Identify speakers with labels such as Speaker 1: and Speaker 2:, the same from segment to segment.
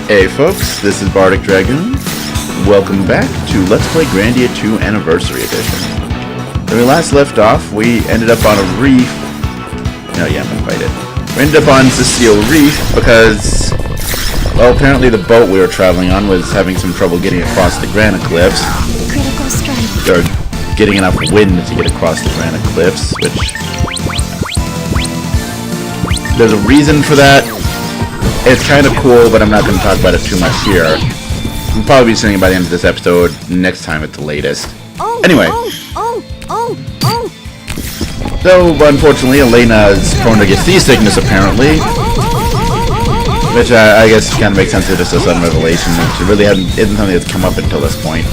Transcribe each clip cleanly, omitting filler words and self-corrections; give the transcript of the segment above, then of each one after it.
Speaker 1: Hey folks, this is Bardic Dragoon. Welcome back to Let's Play Grandia 2 Anniversary Edition. When we last left off, we ended up on a reef. No, yeah, I'm gonna fight it. We ended up on Ceceile Reef because, well, apparently the boat we were traveling on was having some trouble getting across the granite cliffs.
Speaker 2: Critical strike.
Speaker 1: Or getting enough wind to get across the granite cliffs, which... there's a reason for that. It's kind of cool, but I'm not going to talk about it too much here. I'll probably be saying it by the end of this episode, next time at the latest. Anyway. So, unfortunately, Elena is prone to get seasickness, apparently. Which I guess kind of makes sense. It's just a sudden revelation. It really isn't something that's come up until this point.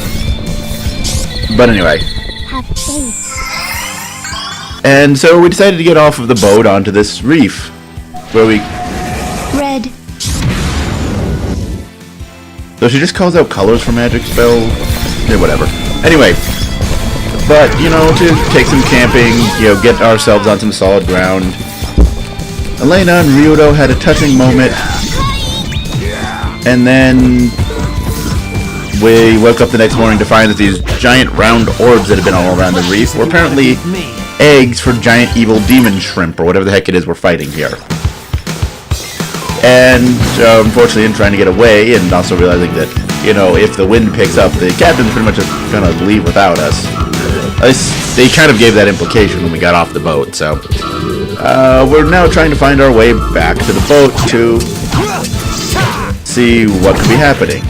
Speaker 1: But anyway.
Speaker 2: Have faith.
Speaker 1: And so we decided to get off of the boat onto this reef. Where we...
Speaker 2: Red.
Speaker 1: So she just calls out colors for magic spells? Yeah, whatever. Anyway. But, you know, to take some camping, you know, get ourselves on some solid ground. Elena and Ryudo had a touching moment. And then... we woke up the next morning to find that these giant round orbs that had been all around the reef were apparently eggs for giant evil demon shrimp, or whatever the heck it is we're fighting here. And unfortunately, in trying to get away, and also realizing that, you know, if the wind picks up, the captain's pretty much just gonna leave without us. At least they kind of gave that implication when we got off the boat, so... we're now trying to find our way back to the boat to see what could be happening.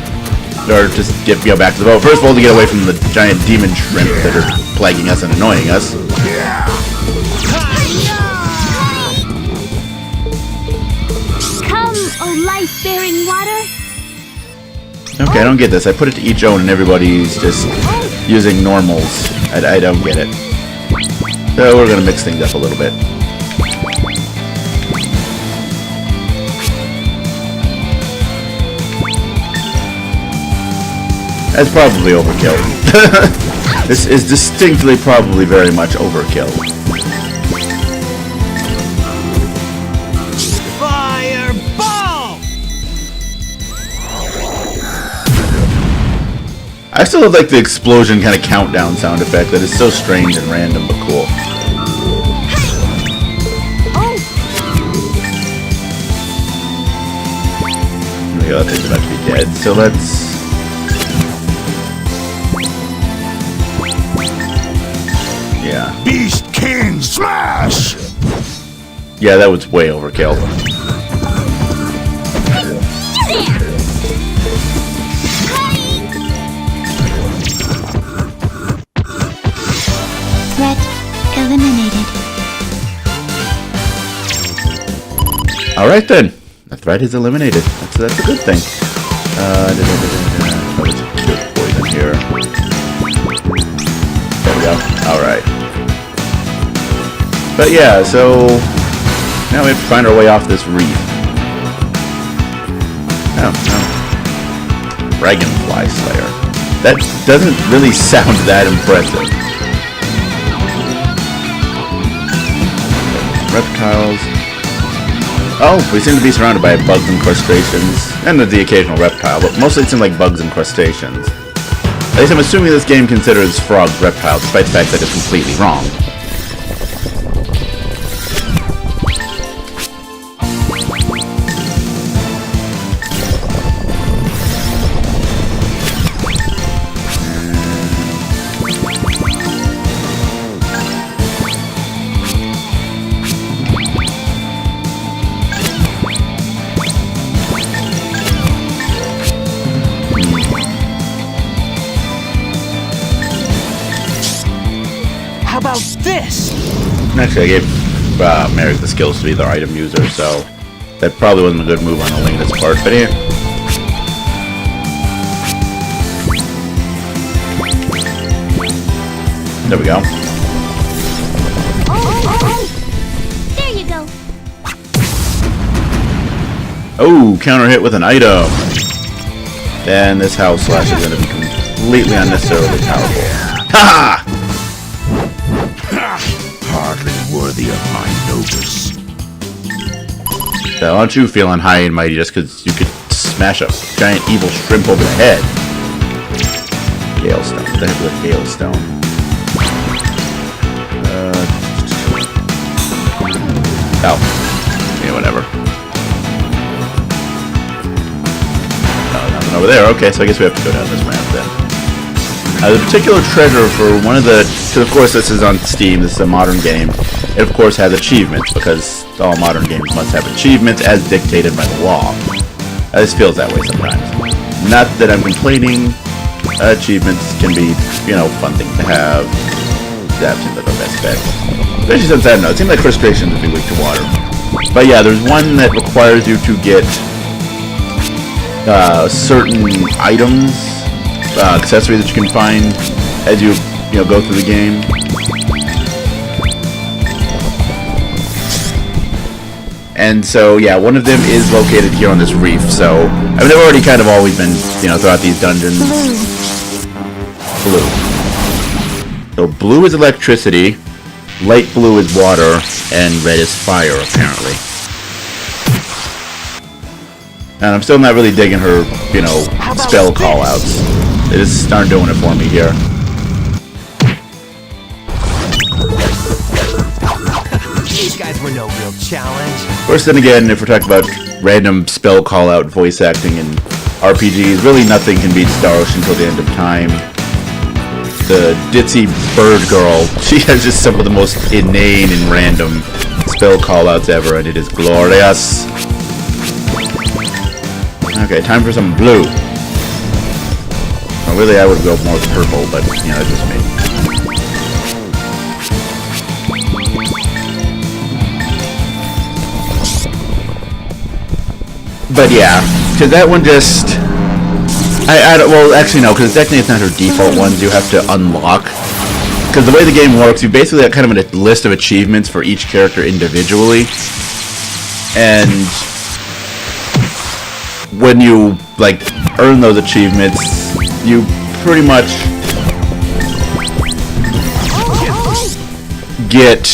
Speaker 1: Or just get back to the boat. First of all, to get away from the giant demon shrimp that are plaguing us and annoying us.
Speaker 2: Come, oh life-bearing water.
Speaker 1: Okay, I don't get this. I put it to each own and everybody's just using normals. I don't get it. So we're gonna mix things up a little bit. That's probably overkill. This is distinctly probably very much overkill.
Speaker 3: Fireball!
Speaker 1: I still like the explosion kind of countdown sound effect that is so strange and random but cool. There we go, that thing's about to be dead. So let's... yeah.
Speaker 3: Beast King Smash!
Speaker 1: Yeah, that was way overkill.
Speaker 2: Threat eliminated.
Speaker 1: Alright then. The threat is eliminated. That's a good thing. Let's put poison here. There we go. Alright. But yeah, so now we have to find our way off this reef. Oh, no. Dragonfly Slayer. That doesn't really sound that impressive. Reptiles. Oh, we seem to be surrounded by bugs and crustaceans. And the occasional reptile, but mostly it seems like bugs and crustaceans. At least I'm assuming this game considers frogs reptiles, despite the fact that it's completely wrong.
Speaker 3: How about this?
Speaker 1: Actually, I gave Merrick the skills to be the item user, so that probably wasn't a good move on Elena's part, but here. There we go.
Speaker 2: There you go.
Speaker 1: Oh, counter hit with an item. Then this house slash is going to be completely unnecessarily powerful. Ha!
Speaker 3: Hardly worthy of my notice.
Speaker 1: So aren't you feeling high and mighty just because you could smash a giant evil shrimp over the head. Galestone. What the heck is a Galestone? Oh. Yeah, whatever. Oh, nothing over there. Okay, so I guess we have to go down this ramp then. The particular treasure for one of the... Because, of course, this is on Steam. This is a modern game. It, of course, has achievements, because all modern games must have achievements as dictated by the law. This feels that way sometimes. Not that I'm complaining. Achievements can be, you know, fun thing to have. That seems like the best bet. Especially since, I don't know, it seems like First Creation would be weak to water. But yeah, there's one that requires you to get certain items, accessories that you can find as you know, go through the game. And so, yeah, one of them is located here on this reef. So, I mean, they've already kind of always been, you know, throughout these dungeons. Blue. So, blue is electricity, light blue is water, and red is fire, apparently. And I'm still not really digging her, you know, spell callouts. They just aren't doing it for me here.
Speaker 3: These guys were no real challenge.
Speaker 1: Of course, then again, if we're talking about random spell callout voice acting in RPGs, really nothing can beat Star Ocean until the end of time. The ditzy bird girl, she has just some of the most inane and random spell callouts ever, and it is glorious. Okay, time for some blue. Well, really, I would go more purple, but, you know, that's just me. But yeah, because that one just... I don't, well, actually no, because technically it's not her default ones you have to unlock. Because the way the game works, you basically have kind of a list of achievements for each character individually. And when you, like, earn those achievements, you pretty much get,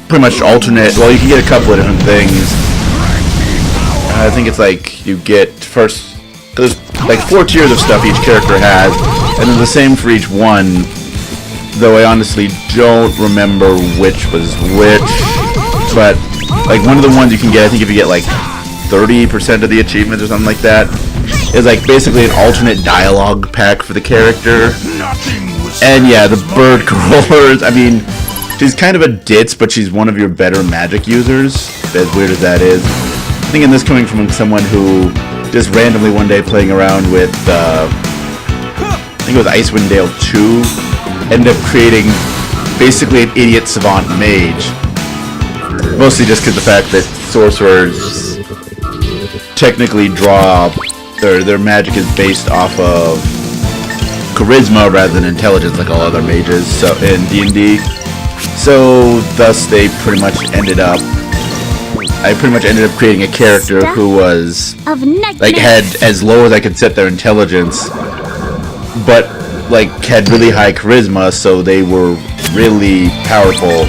Speaker 1: pretty much alternate, well, you can get a couple of different things. I think it's like, you get first, there's like 4 tiers of stuff each character has, and then the same for each one, though I honestly don't remember which was which, but like one of the ones you can get, I think if you get like 30% of the achievements or something like that, is like basically an alternate dialogue pack for the character. And yeah, the bird girl, I mean, she's kind of a ditz, but she's one of your better magic users, as weird as that is. I think in this coming from someone who just randomly one day playing around with, I think it was Icewind Dale 2, ended up creating basically an idiot savant mage. Mostly just because the fact that sorcerers technically draw, their magic is based off of charisma rather than intelligence like all other mages so in D&D. So thus they pretty much ended up creating a character who was like had as low as I could set their intelligence, but like had really high charisma, so they were really powerful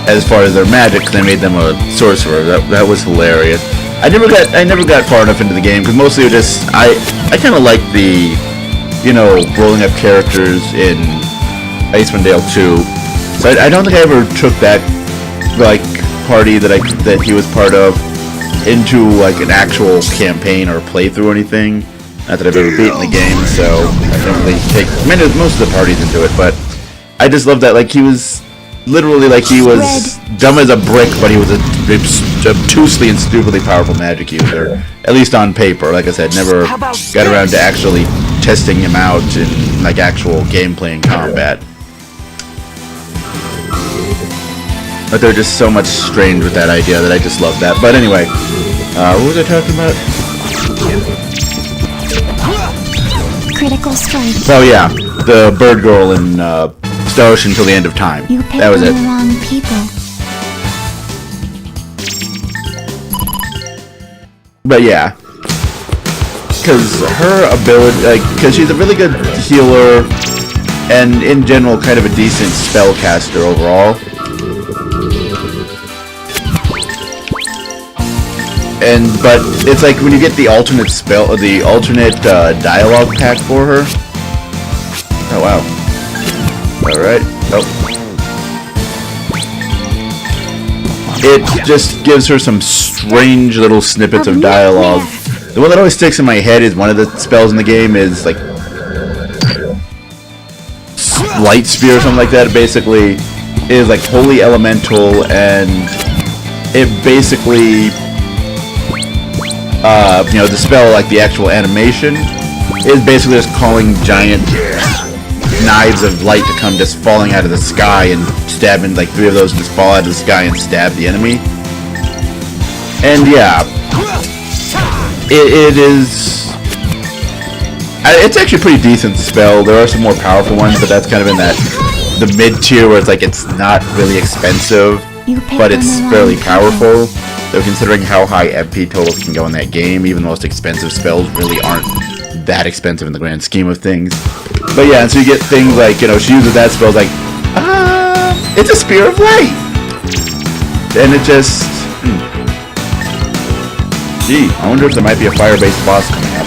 Speaker 1: as far as their magic. They made them a sorcerer. That was hilarious. I never got far enough into the game because mostly it was just I kind of liked the, you know, rolling up characters in Icewind Dale 2. So I don't think I ever took that like party that he was part of into like an actual campaign or playthrough or anything. Not that I've ever beaten the game, so I don't really take most of the parties into it, but I just love that, like, he was literally like he was dumb as a brick, but he was a obtusely and stupidly powerful magic user, at least on paper. Like I said, never got around to actually testing him out in like actual gameplay and combat. But they're just so much strained with that idea that I just love that. But anyway, what was I talking about?
Speaker 2: Critical strike.
Speaker 1: Oh yeah, the bird girl in Star Ocean until the end of time.
Speaker 2: You picked
Speaker 1: That was
Speaker 2: on
Speaker 1: it.
Speaker 2: the wrong people.
Speaker 1: But yeah, because her ability, like, because she's a really good healer, and in general, kind of a decent spellcaster overall. but it's like when you get the alternate spell, the alternate dialogue pack for her. Oh wow! All right. Nope. It just gives her some strange little snippets of dialogue. The one that always sticks in my head is one of the spells in the game is like Light Spear or something like that. It basically is like holy elemental, and it basically you know, the spell, like the actual animation is basically just calling giant knives of light to come just falling out of the sky and stabbing, like 3 of those just fall out of the sky and stab the enemy. And yeah, it is, it's actually a pretty decent spell. There are some more powerful ones, but that's kind of in that the mid tier where it's like it's not really expensive, but it's fairly powerful. So considering how high MP totals can go in that game, even the most expensive spells really aren't that expensive in the grand scheme of things. But yeah, and so you get things like, you know, she uses that spell like, it's a Spear of Light! And it just, Gee, I wonder if there might be a fire-based boss coming up.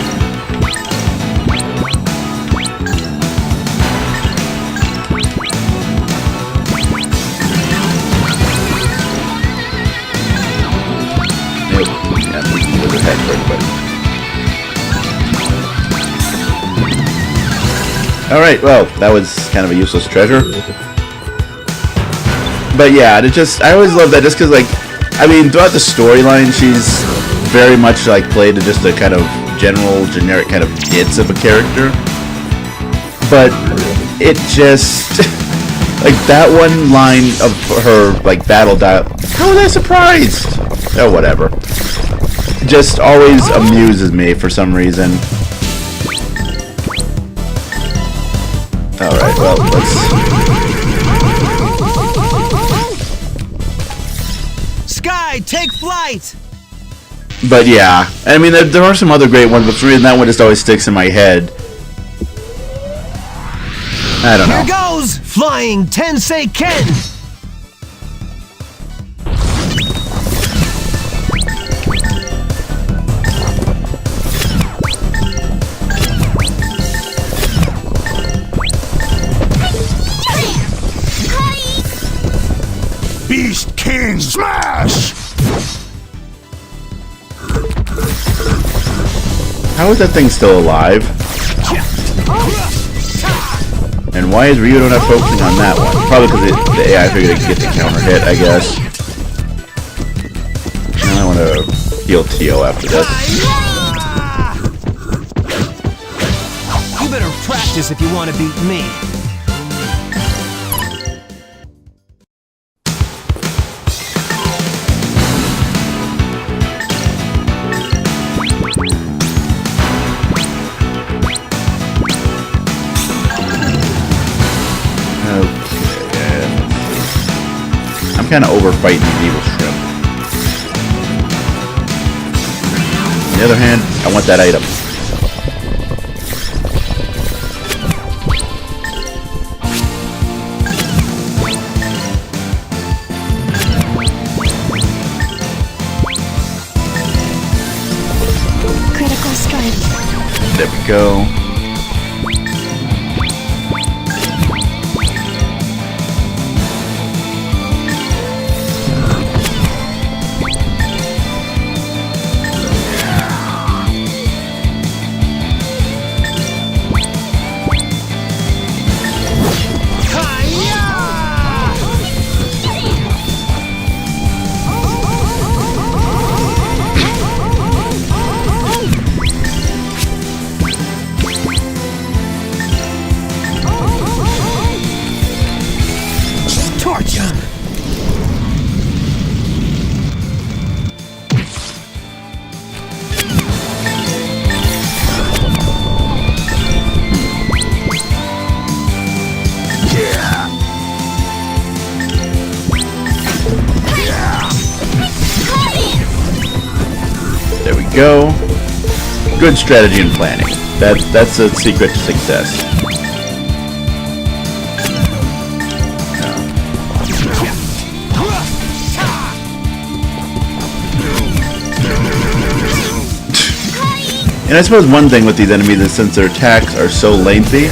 Speaker 1: Nope. Yeah, there's a head for everybody. Alright, well, that was kind of a useless treasure. But yeah, it just, I always love that just because, like, I mean, throughout the storyline, she's very much, like, played just a kind of general, generic kind of ditz of a character. But it just, like, that one line of her, like, battle dialogue, how was I surprised? Oh, whatever. Just always amuses me for some reason. Alright, well, let's...
Speaker 3: Sky, take flight!
Speaker 1: But yeah, I mean, there are some other great ones, but for some reason that one just always sticks in my head. I don't know.
Speaker 3: Here goes! Flying Tensei Ken!
Speaker 4: Beast King Smash!
Speaker 1: How is that thing still alive? And why is Ryu not focusing on that one? Probably because the AI figured it could get the counter hit, I guess. And I want to heal Tio after this.
Speaker 3: You better practice if you want to beat me.
Speaker 1: I'm kind of over fighting the evil shrimp. On the other hand, I want that item.
Speaker 2: Critical strike.
Speaker 1: There we go. There we go. Good strategy and planning. That's a secret to success. And I suppose one thing with these enemies is since their attacks are so lengthy,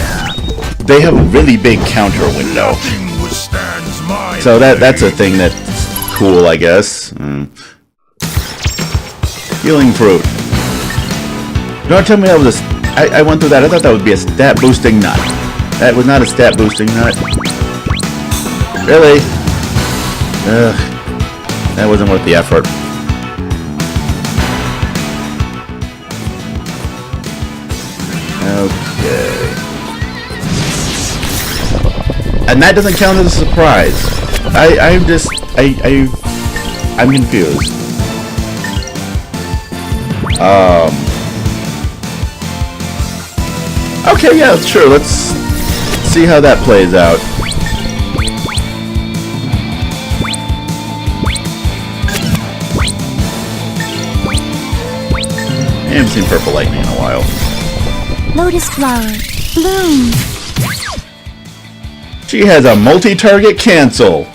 Speaker 1: they have a really big counter window.
Speaker 4: Nothing withstands my
Speaker 1: So that's a thing that's cool, I guess. Healing fruit. Don't tell me that was I went through that. I thought that would be a stat boosting nut. That was not a stat boosting nut. Really? Ugh. That wasn't worth the effort. Okay. And that doesn't count as a surprise. I'm confused. Okay, yeah, sure. Let's see how that plays out. I haven't seen purple lightning in a while.
Speaker 2: Lotus flower. Bloom.
Speaker 1: She has a multi-target cancel.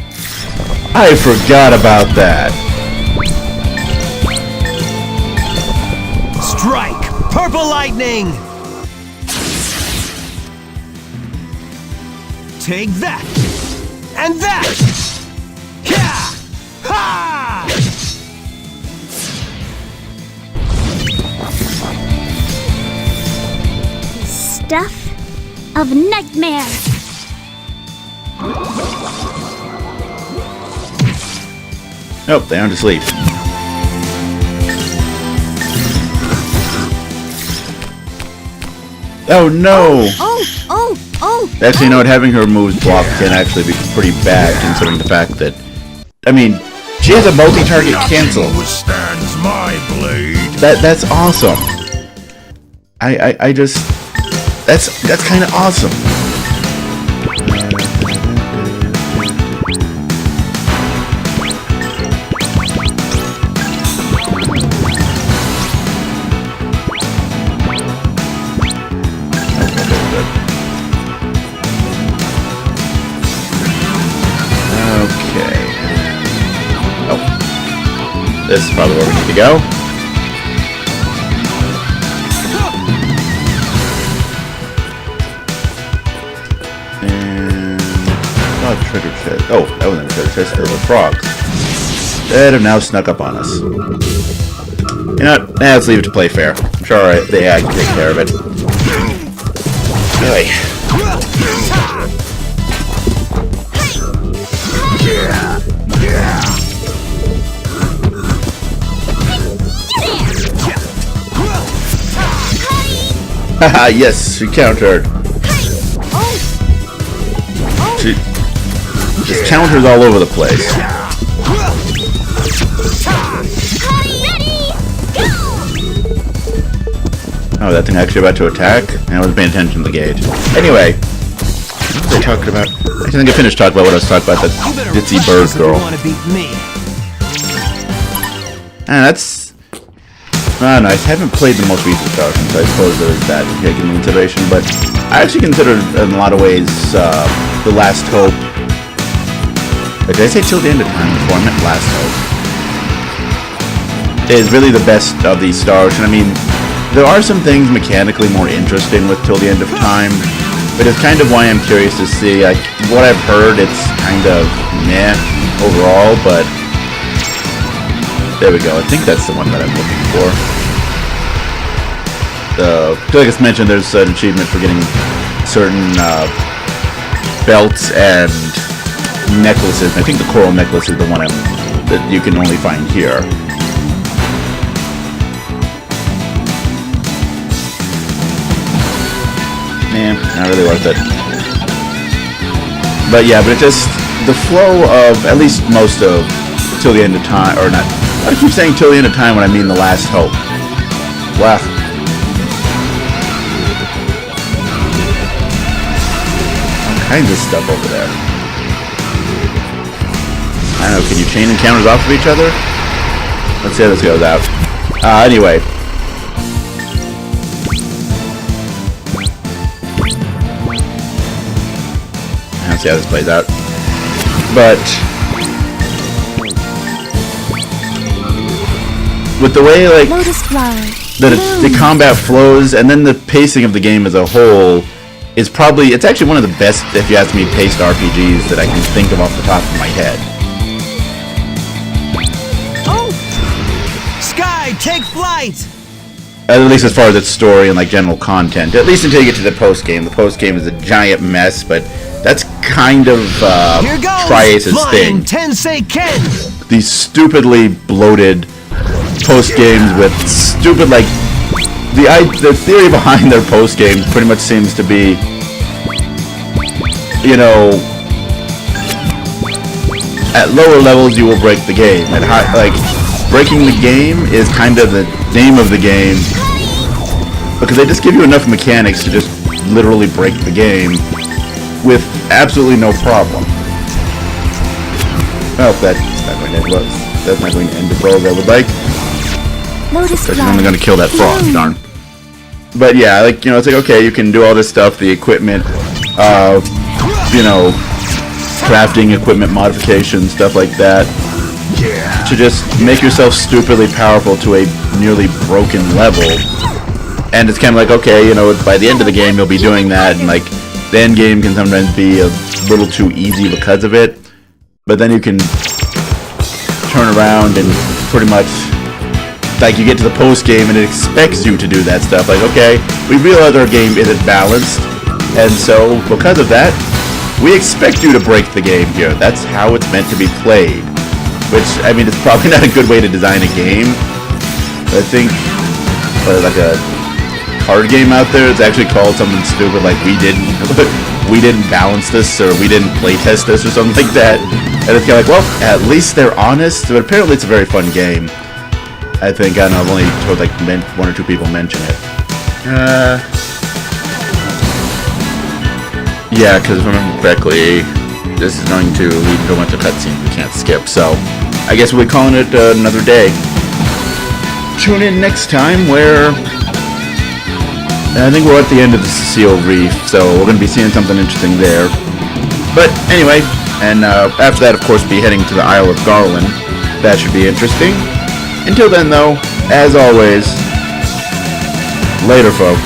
Speaker 1: I forgot about that.
Speaker 3: Strike! Purple lightning! Take that! And that! Yeah! Ha!
Speaker 2: Stuff of nightmare.
Speaker 1: Nope, they aren't asleep. Oh no!
Speaker 2: Oh!
Speaker 1: Actually, you know what? Having her moves blocked can actually be pretty bad, considering the fact that, I mean, she has a multi-target cancel.
Speaker 4: Nothing withstands my blade.
Speaker 1: That's awesome. I just that's kind of awesome. This is probably where we need to go. And oh, treasure chest. Oh, that wasn't a treasure chest. Those were frogs that have now snuck up on us. You know what? Let's leave it to play fair. I'm sure they can take care of it. Anyway. Haha, yes, she countered. She just counters all over the place. Oh, that thing actually about to attack? I wasn't paying attention to the gauge. Anyway, what was I talking about? I think I finished talking about what I was talking about, that ditzy bird girl. Ah, that's nice. I haven't played the most recent Star Ocean, so I suppose there's that to take into consideration, but I actually consider in a lot of ways The Last Hope. Did I say Till the End of Time before? I meant Last Hope. Is really the best of these Star Ocean. I mean, there are some things mechanically more interesting with Till the End of Time, but it's kind of why I'm curious to see. Like, what I've heard, it's kind of meh overall, but there we go. I think that's the one that I'm looking for. Like I mentioned, there's an achievement for getting certain belts and necklaces. I think the coral necklace is the one that you can only find here. Not really worth it. But yeah, but it just, the flow of at least most of Till the End of Time, or not, I keep saying Till the End of Time when I mean The Last Hope. Wow. All kinds of stuff over there. I don't know, can you chain encounters off of each other? Let's see how this goes out. Anyway. See how this plays out. But with the way, like,
Speaker 2: Lotus flower.
Speaker 1: the combat flows, and then the pacing of the game as a whole is probably, it's actually one of the best, if you ask me, paced RPGs that I can think of off the top of my head.
Speaker 3: Oh! Sky, take flight!
Speaker 1: At least as far as its story and like general content. At least until you get to the post game. The post game is a giant mess, but that's kind of
Speaker 3: Here goes,
Speaker 1: Tri-Ace's
Speaker 3: flying
Speaker 1: thing.
Speaker 3: Tensei Ken!
Speaker 1: These stupidly bloated post games with stupid like the theory behind their post games pretty much seems to be, you know, at lower levels you will break the game. At high, like breaking the game is kind of the name of the game because they just give you enough mechanics to just literally break the game with absolutely no problem. Oh, that's not going to end well. That's not going to end the roll I would like.
Speaker 2: Lotus
Speaker 1: Because
Speaker 2: flower.
Speaker 1: I'm only going to kill that frog,
Speaker 2: Bloom.
Speaker 1: darn. But yeah, like, you know, it's like, okay, you can do all this stuff, the equipment, you know, crafting equipment modifications, stuff like that, to just make yourself stupidly powerful to a nearly broken level. And it's kind of like, okay, you know, by the end of the game you'll be doing that, and like, the end game can sometimes be a little too easy because of it, but then you can turn around and pretty much, like, you get to the post game and it expects you to do that stuff. Like, okay, we realize our game isn't balanced, and so because of that, we expect you to break the game here. That's how it's meant to be played. Which, I mean, it's probably not a good way to design a game. But I think, like a card game out there, it's actually called something stupid like we didn't balance this, or we didn't playtest this, or something like that. And it's kind of like, well, at least they're honest. But apparently, it's a very fun game. I think, I don't know, I've only heard like one or two people mention it. Yeah, because if I remember correctly, this is going to lead to a bunch of cutscenes we can't skip, so I guess we'll be calling it another day. Tune in next time where I think we're at the end of the Ceceile Reef, so we're going to be seeing something interesting there. But anyway, and after that, of course, be heading to the Isle of Garland. That should be interesting. Until then, though, as always, later, folks.